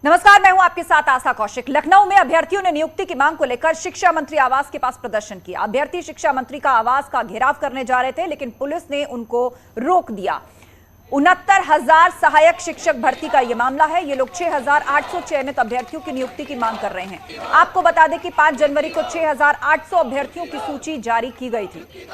नमस्कार, मैं हूं आपके साथ आशा कौशिक। लखनऊ में अभ्यर्थियों ने नियुक्ति की मांग को लेकर शिक्षा मंत्री आवास के पास प्रदर्शन किया। अभ्यर्थी शिक्षा मंत्री का आवास का घेराव करने जा रहे थे, लेकिन पुलिस ने उनको रोक दिया। 69,000 सहायक शिक्षक भर्ती का यह मामला है। ये लोग 6,800 चयनित अभ्यर्थियों की नियुक्ति की मांग कर रहे हैं। आपको बता दें कि 5 जनवरी को 6,800 अभ्यर्थियों की सूची जारी की गई थी।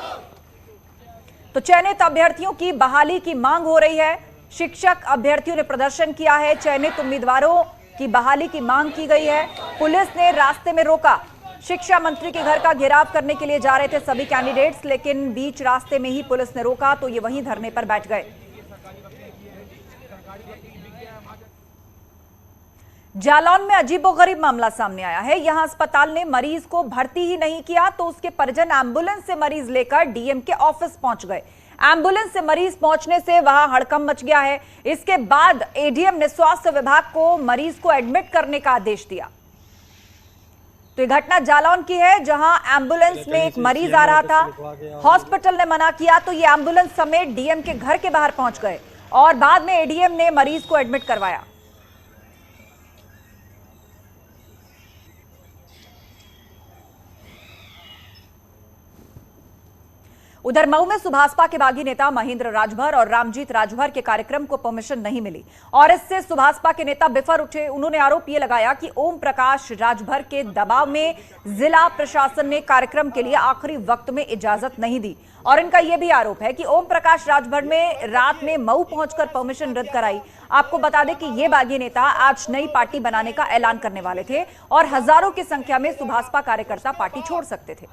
तो चयनित अभ्यर्थियों की बहाली की मांग हो रही है। शिक्षक अभ्यर्थियों ने प्रदर्शन किया है। चयनित उम्मीदवारों की बहाली की मांग की गई है। पुलिस ने रास्ते में रोका। शिक्षा मंत्री के घर का घेराव करने के लिए जा रहे थे सभी कैंडिडेट्स, लेकिन बीच रास्ते में ही पुलिस ने रोका तो ये वहीं धरने पर बैठ गए। जालौन में अजीबोगरीब मामला सामने आया है। यहां अस्पताल ने मरीज को भर्ती ही नहीं किया तो उसके परिजन एम्बुलेंस से मरीज लेकर डीएम के ऑफिस पहुंच गए। एम्बुलेंस से मरीज पहुंचने से वहां हड़कंप मच गया है। इसके बाद एडीएम ने स्वास्थ्य विभाग को मरीज को एडमिट करने का आदेश दिया। तो यह घटना जालौन की है, जहां एम्बुलेंस में एक मरीज आ रहा था। हॉस्पिटल ने मना किया तो ये एम्बुलेंस समेत डीएम के घर के बाहर पहुंच गए और बाद में एडीएम ने मरीज को एडमिट करवाया। उधर मऊ में सुभाषपा के बागी नेता महेंद्र राजभर और रामजीत राजभर के कार्यक्रम को परमिशन नहीं मिली और इससे सुभाषपा के नेता बिफर उठे। उन्होंने आरोप यह लगाया कि ओम प्रकाश राजभर के दबाव में जिला प्रशासन ने कार्यक्रम के लिए आखिरी वक्त में इजाजत नहीं दी और इनका यह भी आरोप है कि ओम प्रकाश राजभर ने रात में मऊ पहुंचकर परमिशन रद्द कराई। आपको बता दें कि ये बागी नेता आज नई पार्टी बनाने का ऐलान करने वाले थे और हजारों की संख्या में सुभाषपा कार्यकर्ता पार्टी छोड़ सकते थे।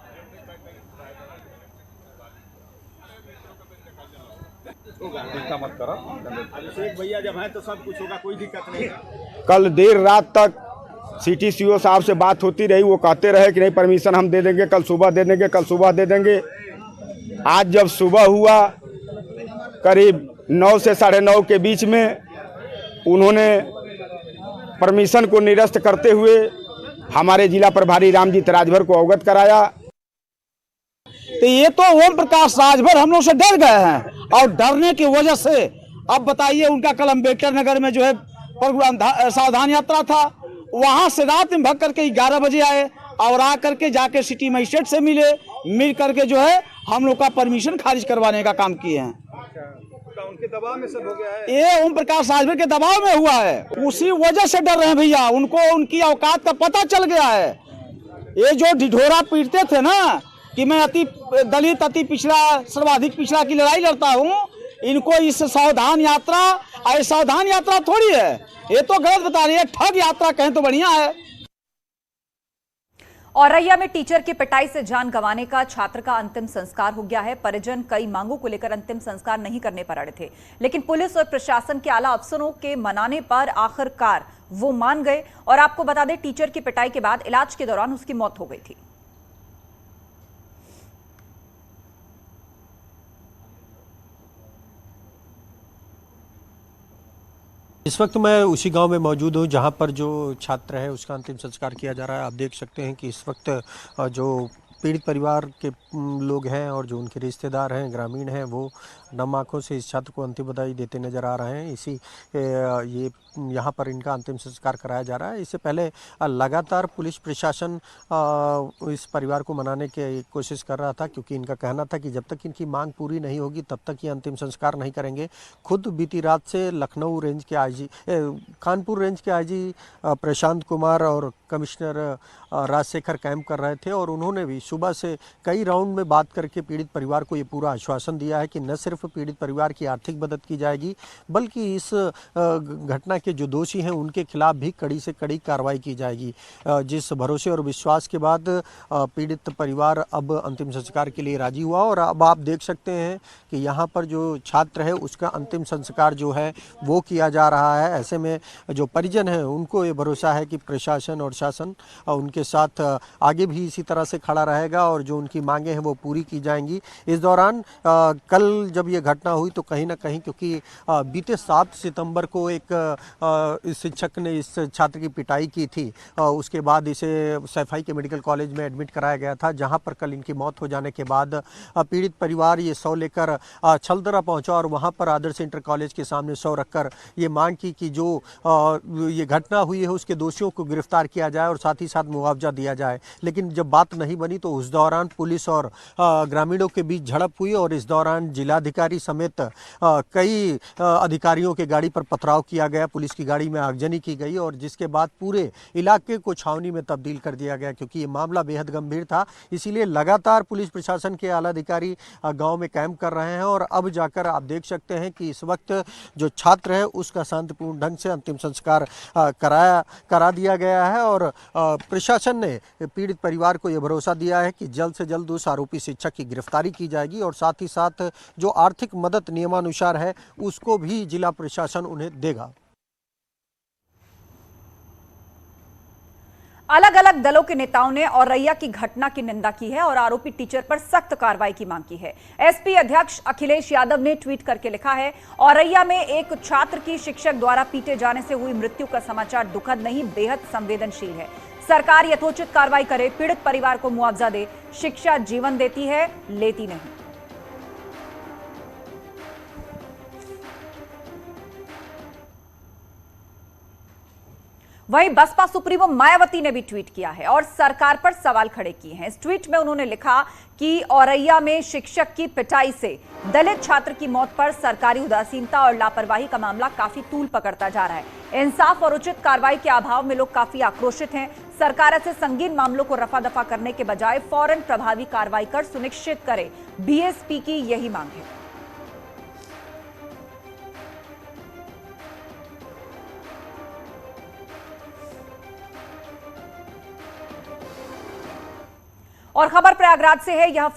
मत करो। अभिषेक भैया जब हैं तो सब कुछ होगा, कोई दिक्कत नहीं। कल देर रात तक सीटीसीओ साहब से बात होती रही। वो कहते रहे कि नहीं परमिशन हम दे देंगे, कल सुबह दे देंगे, कल सुबह दे देंगे। आज जब सुबह हुआ करीब 9 से 9:30 के बीच में उन्होंने परमिशन को निरस्त करते हुए हमारे जिला प्रभारी रामजीत राजभर को अवगत कराया। तो ये तो ओम प्रकाश राजभर हम लोग से डर गए हैं और डरने की वजह से अब बताइए, उनका कल अम्बेडकर नगर में जो है प्रोग्राम सावधान यात्रा था, वहां से रात में भाग करके 11 बजे आए और आ करके जाके सिटी मजिस्ट्रेट से मिल करके जो है हम लोग का परमिशन खारिज करवाने का काम किए हैं। उनके दबाव में सब हो गया है। ये ओम प्रकाश राजभर के दबाव में हुआ है, उसी वजह से डर रहे हैं भैया। उनको उनकी औकात का पता चल गया है। ये जो ढिढोरा पीटते थे ना कि मैं अति दलित, अति पिछड़ा, सर्वाधिक पिछड़ा की लड़ाई लड़ता हूँ, इनको इस सावधान यात्रा, सावधान यात्रा थोड़ी है, ये तो गलत बता रही है। ठग यात्रा कहें तो बढ़िया है। औरैया में टीचर की पिटाई से जान गंवाने का छात्र का अंतिम संस्कार हो गया है। परिजन कई मांगों को लेकर अंतिम संस्कार नहीं करने पर अड़े थे, लेकिन पुलिस और प्रशासन के आला अफसरों के मनाने पर आखिरकार वो मान गए। और आपको बता दें, टीचर की पिटाई के बाद इलाज के दौरान उसकी मौत हो गई थी। इस वक्त मैं उसी गांव में मौजूद हूं जहां पर जो छात्र है उसका अंतिम संस्कार किया जा रहा है। आप देख सकते हैं कि इस वक्त जो पीड़ित परिवार के लोग हैं और जो उनके रिश्तेदार हैं, ग्रामीण हैं, वो नम आंखों से इस छात्र को अंतिम बधाई देते नजर आ रहे हैं। ये यहाँ पर इनका अंतिम संस्कार कराया जा रहा है। इससे पहले लगातार पुलिस प्रशासन इस परिवार को मनाने की कोशिश कर रहा था, क्योंकि इनका कहना था कि जब तक इनकी मांग पूरी नहीं होगी तब तक ये अंतिम संस्कार नहीं करेंगे। खुद बीती रात से लखनऊ रेंज के आईजी, कानपुर रेंज के आईजी प्रशांत कुमार और कमिश्नर राजशेखर कैंप कर रहे थे और उन्होंने भी सुबह से कई राउंड में बात करके पीड़ित परिवार को ये पूरा आश्वासन दिया है कि न सिर्फ पीड़ित परिवार की आर्थिक मदद की जाएगी, बल्कि इस घटना के जो दोषी हैं उनके खिलाफ भी कड़ी से कड़ी कार्रवाई की जाएगी। जिस भरोसे और विश्वास के बाद पीड़ित परिवार अब अंतिम संस्कार के लिए राजी हुआ और अब आप देख सकते हैं कि यहाँ पर जो छात्र है उसका अंतिम संस्कार जो है वो किया जा रहा है। ऐसे में जो परिजन हैं उनको ये भरोसा है कि प्रशासन और शासन उनके साथ आगे भी इसी तरह से खड़ा रहेगा। जाएगा और जो उनकी मांगे हैं वो पूरी की जाएंगी। इस दौरान कल जब ये घटना हुई तो कहीं ना कहीं, क्योंकि बीते 7 सितंबर को एक इस शिक्षक ने इस छात्र की पिटाई की थी, उसके बाद इसे सैफई के मेडिकल कॉलेज में एडमिट कराया गया था, जहां पर कल इनकी मौत हो जाने के बाद पीड़ित परिवार ये शव लेकर छलदरा पहुंचा और वहां पर आदर्श इंटर कॉलेज के सामने शव रखकर ये मांग की कि जो ये घटना हुई है उसके दोषियों को गिरफ्तार किया जाए और साथ ही साथ मुआवजा दिया जाए। लेकिन जब बात नहीं बनी तो उस दौरान पुलिस और ग्रामीणों के बीच झड़प हुई और इस दौरान जिलाधिकारी समेत कई अधिकारियों के गाड़ी पर पथराव किया गया, पुलिस की गाड़ी में आगजनी की गई और जिसके बाद पूरे इलाके को छावनी में तब्दील कर दिया गया, क्योंकि ये मामला बेहद गंभीर था। इसीलिए लगातार पुलिस प्रशासन के आला अधिकारी गांव में कैंप कर रहे हैं और अब जाकर आप देख सकते हैं कि इस वक्त जो छात्र है उसका शांतिपूर्ण ढंग से अंतिम संस्कार करा दिया गया है और प्रशासन ने पीड़ित परिवार को यह भरोसा दिया है कि जल्द से जल्द उस आरोपी शिक्षक की गिरफ्तारी की जाएगी और साथ ही साथ जो आर्थिक मदद नियमानुसार है उसको भी जिला प्रशासन उन्हें देगा। अलग अलग दलों के नेताओं ने औरैया की घटना की निंदा की है और आरोपी टीचर पर सख्त कार्रवाई की मांग की है। एसपी अध्यक्ष अखिलेश यादव ने ट्वीट करके लिखा है, औरैया में एक छात्र की शिक्षक द्वारा पीटे जाने से हुई मृत्यु का समाचार दुखद नहीं, बेहद संवेदनशील है। सरकार यथोचित कार्रवाई करे, पीड़ित परिवार को मुआवजा दे। शिक्षा जीवन देती है, लेती नहीं। वहीं बसपा सुप्रीमो मायावती ने भी ट्वीट किया है और सरकार पर सवाल खड़े किए हैं। इस ट्वीट में उन्होंने लिखा कि औरैया में शिक्षक की पिटाई से दलित छात्र की मौत पर सरकारी उदासीनता और लापरवाही का मामला काफी तूल पकड़ता जा रहा है। इंसाफ और उचित कार्रवाई के अभाव में लोग काफी आक्रोशित हैं। सरकार ऐसे संगीन मामलों को रफा दफा करने के बजाय फौरन प्रभावी कार्रवाई कर सुनिश्चित करे। बीएसपी की यही मांग है। और खबर प्रयागराज से है। यहां